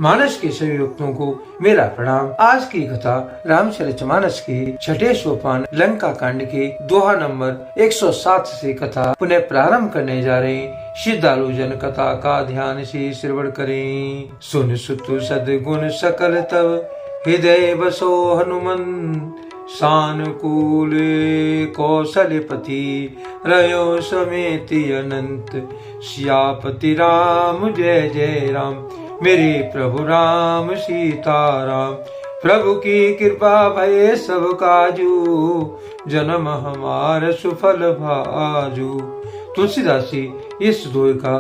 मानस के सभी भक्तों को मेरा प्रणाम। आज की कथा रामचरितमानस के छठे सोपान लंका कांड के दोहा नंबर 107 से कथा पुनः प्रारंभ करने जा रहे हैं। श्रद्धालु जन कथा का ध्यान से श्रवण करें। सुन सुतु सद्गुण सकल तब हृदय बसो हनुमन, सानुकूल कौशलपति रयो समेति अनंत, सियापति राम जय जय राम, मेरे प्रभु राम सीताराम। प्रभु की कृपा भय सब काजू, जन्म हमार सुफल भाजू। तुलसीदास जी इस दोहे का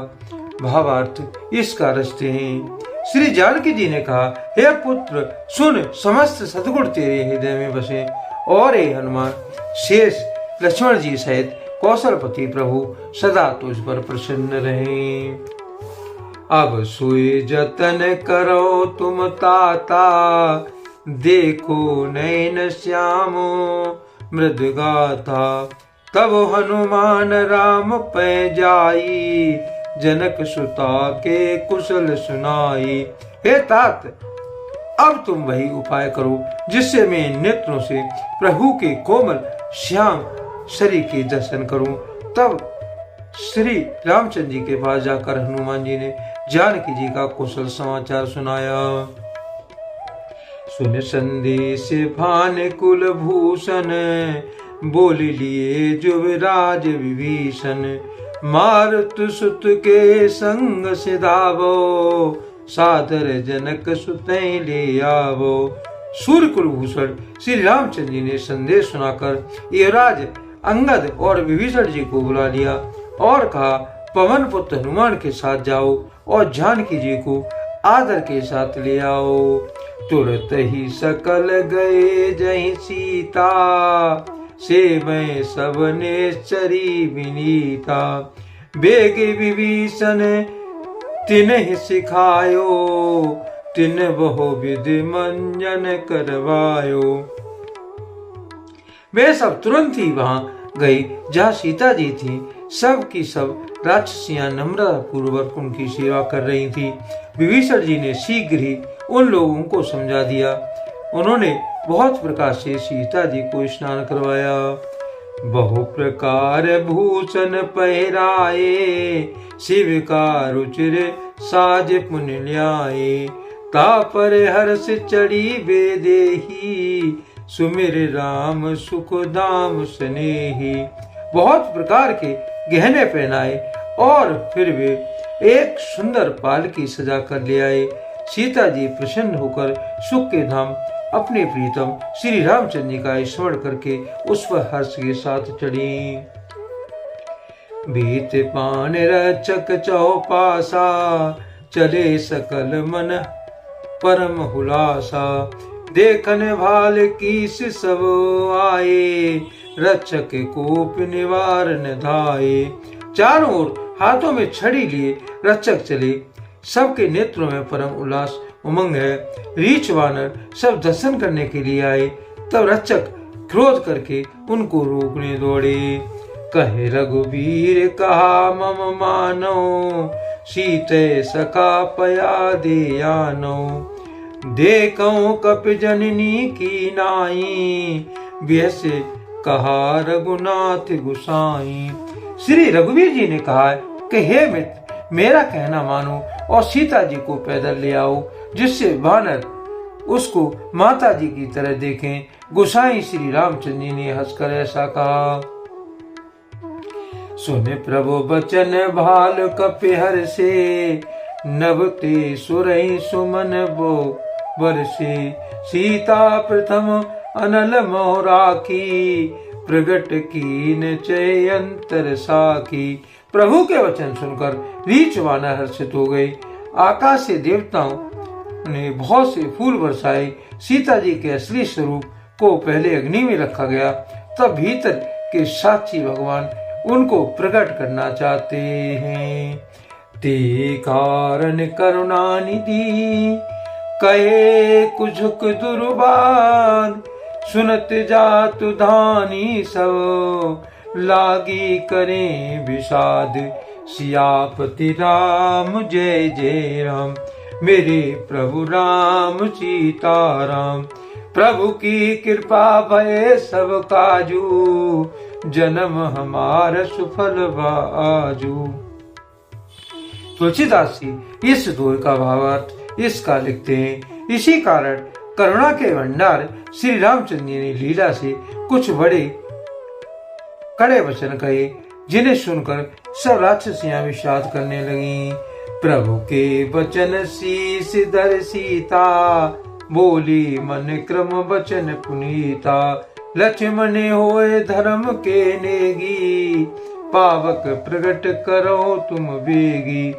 भावार्थ इसका रचते हैं। श्री जानकी जी ने कहा, हे पुत्र सुन, समस्त सद्गुण तेरे हृदय में बसे, और हे हनुमान शेष लक्ष्मण जी सहित कौशलपति प्रभु सदा तुझ पर प्रसन्न रहें। अब सोए जतन करो तुम ताता, देखो नैन श्यामो मृदगाथा। तब हनुमान राम पै जाई, जनक सुता के कुशल सुनाई। हे तात, अब तुम वही उपाय करो जिससे मैं नेत्रों से प्रभु के कोमल श्याम शरीर के दर्शन करूं। तब श्री रामचंद्र जी के पास जाकर हनुमान जी ने जानकी जी का कुशल समाचार सुनाया। सुन संदेश भान कुल भूषण, बोल लिए जुवराज विभीषण। मारुत सुत के संग सिधावो, सादर जनक सुतै ले आवो। सूर्य कुलभूषण श्री रामचंद्र जी ने संदेश सुनाकर युवराज अंगद और विभीषण जी को बुला लिया और कहा, पवन पुत्र हनुमान के साथ जाओ और जानकी जी को आदर के साथ ले आओ। तुरंत ही सकल गए जहि सीता, से मैं सबने चरी विनीता। बेग विभीषण तिन्ह सिखायो, तिन बहु विधि मंजन करवायो। वे सब तुरंत ही वहां गई जहाँ सीता जी थी। सब की सब राक्षसियां नम्रता पूर्वक उनकी सेवा कर रही थी। विभीषण जी ने शीघ्र ही उन लोगों को समझा दिया। उन्होंने बहुत प्रकार से सीता जी को स्नान करवाया। बहु प्रकार भूषण पहराए, शिव का रुचिर साज पुन ल्याए। तापर हर्ष चढ़ी बेदेही, सुमिर राम सुख दाम स्नेही। बहुत प्रकार के गहने पहनाए और फिर वे एक सुंदर पालकी सजा कर ले आए। सीता जी प्रसन्न होकर सुख के धाम अपने प्रीतम श्री रामचंद्र जी का स्मरण करके उस पर हर्ष के साथ चढ़ी। बीत पान रचक चौपासा, चले सकल मन परम हुलासा। देखन भाल कीस सब आए, रक्षक कोप निवारण धाये। चारों ओर हाथों में छड़ी लिए रक्षक चले। सबके नेत्रों में परम उल्लास उमंग है। रीछ वानर सब दर्शन करने के लिए आए। तब रक्षक क्रोध करके उनको रोकने दौड़े। कहे रघुवीर कहा मम मानो, सीते सखा पया दे आनो। देखो कपि जननी की नाई, वैसे कहा रघुनाथ गुसाई। श्री रघुवीर जी ने कहा कि हे मित्र, मेरा कहना मानो और सीता जी को पैदल ले आओ, जिससे वानर उसको माता जी की तरह देखें। गुसाई श्री रामचंद्र जी ने हंसकर ऐसा कहा। सुने प्रभु बचन भाल कपि हर्षे, नभते सुरहि सुमन बो बरसे। सीता प्रथम अनल मोह राखी, प्रगट कीन चय अंतर साखी। प्रभु के वचन सुनकर रीछ वानर हर्षित हो गए। आकाश से देवताओं ने बहुत से फूल बरसाए। सीता जी के असली स्वरूप को पहले अग्नि में रखा गया। तब भीतर के साक्षी भगवान उनको प्रकट करना चाहते हैं। ते कारण करुणा निधि, कहे कुझुक दुर्बाद। सुनत जातु धानी सब, लागी करें विषाद। सियापति राम जय जय राम, मेरे प्रभु राम सीताराम। प्रभु की कृपा भय सब काजू, जन्म हमारा सुफल बाजू। तुलसीदास जी इस दोहे का भावार्थ इसका लिखते हैं। इसी कारण करुणा के भंडार श्री रामचंद्र जी ने लीला से कुछ बड़े कड़े वचन कहे, जिन्हें सुनकर सब राक्षसियां विषाद करने लगी। प्रभु के वचन शीस धर सीता, बोली मन क्रम वचन पुनीता। लक्ष्मण होए धर्म के नेगी, पावक प्रकट करो तुम बेगी।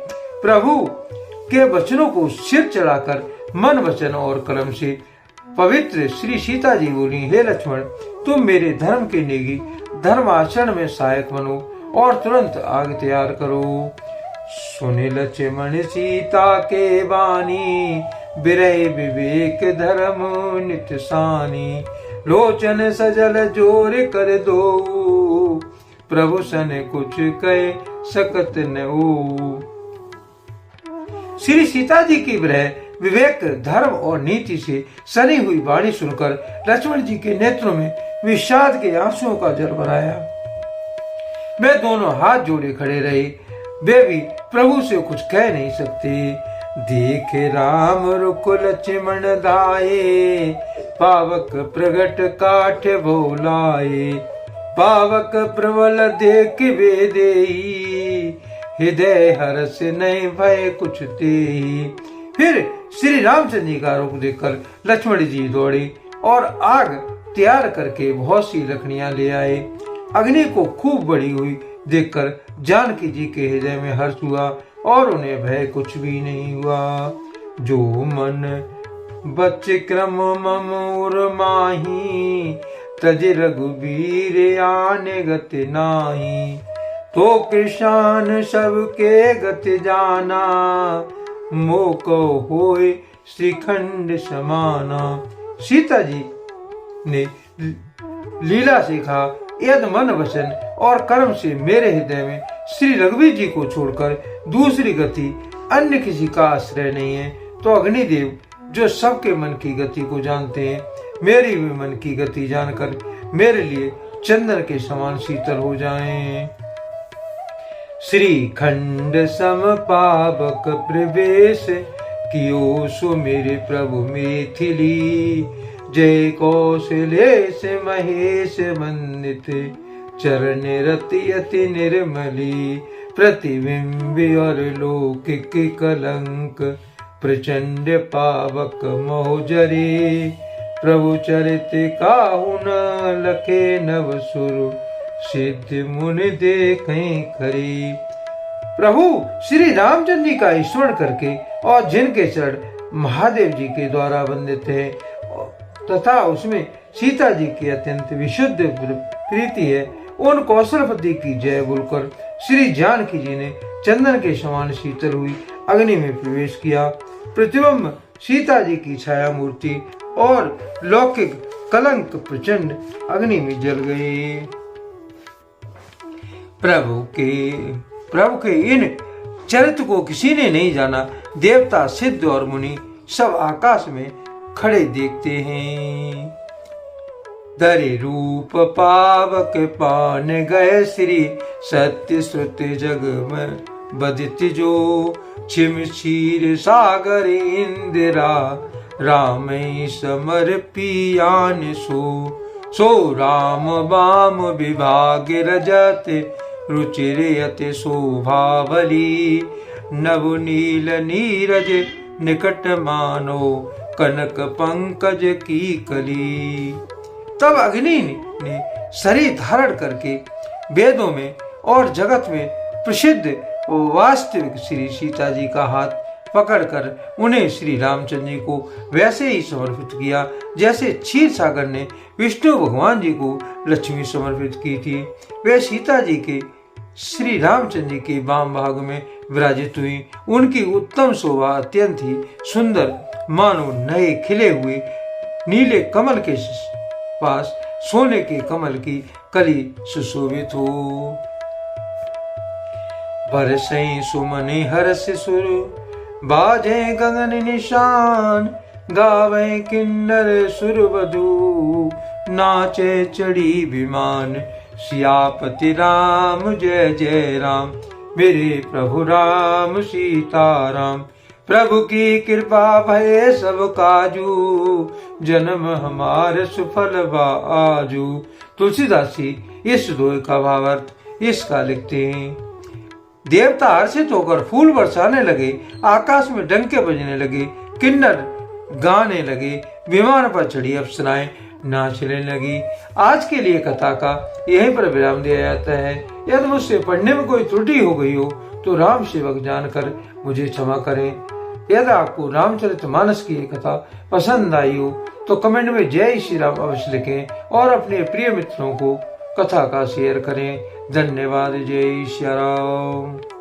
प्रभु के वचनों को सिर चढ़ाकर मन वचन और कलम से पवित्र श्री सीता जी बोली, हे लक्ष्मण, तुम मेरे धर्म के नेगी, धर्म आचरण में सहायक बनो और तुरंत आग तैयार करो। सुने लक्ष्मण सीता के बानी, बिरह विवेक धर्म नित सानी। लोचन सजल जोर कर दो, प्रभु सन कुछ कहे सकत न हो। श्री सीता जी की विरह विवेक धर्म और नीति से सनी हुई वाणी सुनकर लक्ष्मण जी के नेत्रों में विषाद के आंसुओं का जल भराया। वे दोनों हाथ जोड़े खड़े रहे, वे भी प्रभु से कुछ कह नहीं सकते। देखे राम रुक लक्ष्मण दाए, पावक प्रगट काठ बोलाए। पावक प्रबल देख वे देई, हृदय हर्ष नहीं भय कुछ तेई। फिर श्री रामचंद्र जी का रूप देखकर लक्ष्मण जी दौड़े और आग तैयार करके बहुत सी लकड़ियां ले आए। अग्नि को खूब बढ़ी हुई देखकर जानकी जी के हृदय में हर्ष हुआ और उन्हें भय कुछ भी नहीं हुआ। जो मन बच क्रम ममूर माही, तज रघुबीर आने गत नाही। तो कृष्ण सबके गत जाना, मोको होए श्रीखंड समाना। सीता जी ने लीला सीखा, यद मन वचन और कर्म से मेरे हृदय में श्री रघुवीर जी को छोड़कर दूसरी गति अन्य किसी का आश्रय नहीं है। तो अग्निदेव जो सबके मन की गति को जानते हैं, मेरी भी मन की गति जानकर मेरे लिए चंदन के समान शीतल हो जाएं। श्रीखंड सम पावक प्रवेश, कियो सो मेरे प्रभु मिथिली। जय कौशलेश महेश वंदित, चरण रति अति निर्मली। प्रतिबिंब और लौकिक कलंक, प्रचंड पावक मोहजरे। प्रभु चरित काहु न लखे नव सुर, सिद्ध मुनि देखें खरी। प्रभु श्री रामचंद्र जी का स्मरण करके और जिनके चरण महादेव जी के द्वारा वंदित है तथा उसमें सीता जी की अत्यंत विशुद्ध प्रीति है, उन कौशलपति की जय बोलकर श्री जानकी जी ने चंदन के समान शीतल हुई अग्नि में प्रवेश किया। प्रतिबिंब सीता जी की छाया मूर्ति और लौकिक कलंक प्रचंड अग्नि में जल गए। प्रभु के इन चरित्र को किसी ने नहीं जाना। देवता सिद्ध और मुनि सब आकाश में खड़े देखते हैं। धरे रूप पावक पान गए श्री, सत्य श्रुत जग में बदित जो। छिम क्षीर सागर इंदिरा, राम समर पियान सो राम वाम विभाग रजत, रुचिर अति शोभावली। नव नील नीरज निकट मानो, कनक पंकज की कली। तब अग्नि ने शरीर धारण करके वेदों में और जगत में प्रसिद्ध वास्तविक श्री सीता जी का हाथ पकड़कर उन्हें श्री रामचंद्र जी को वैसे ही समर्पित किया जैसे क्षीर सागर ने विष्णु भगवान जी को लक्ष्मी समर्पित की थी। वे सीता जी के श्री रामचंद्र जी के वाम भाग में विराजित हुई। उनकी उत्तम शोभा अत्यंत ही सुंदर, मानो नए खिले हुए नीले कमल के पास सोने के कमल की कली सुशोभित हो। बरसई सुमनि हर्ष सुर, बाजे गगन निशान, गावे किन्नर सुरवधु, नाचे चढ़ी विमान, सियापति राम जय जय राम। मेरे प्रभु राम सीताराम, प्रभु की कृपा भये सब काजू, जन्म हमारे सुफल आजू। तुलसीदास जी इस दोहे का भावार्थ इसका लिखते हैं। देवता हर्षित होकर फूल बरसाने लगे, आकाश में डंके बजने लगे, किन्नर गाने लगे, विमान पर चढ़ी अप्सराएं नाचने लगी। आज के लिए कथा का यहीं पर विराम दिया जाता है। यदि मुझसे पढ़ने में कोई त्रुटि हो गई हो तो राम सेवक जानकर मुझे क्षमा करें। यदि आपको रामचरितमानस की ये कथा पसंद आई हो तो कमेंट में जय श्री राम अवश्य लिखें और अपने प्रिय मित्रों को कथा का शेयर करें। धन्यवाद। जय श्री राम।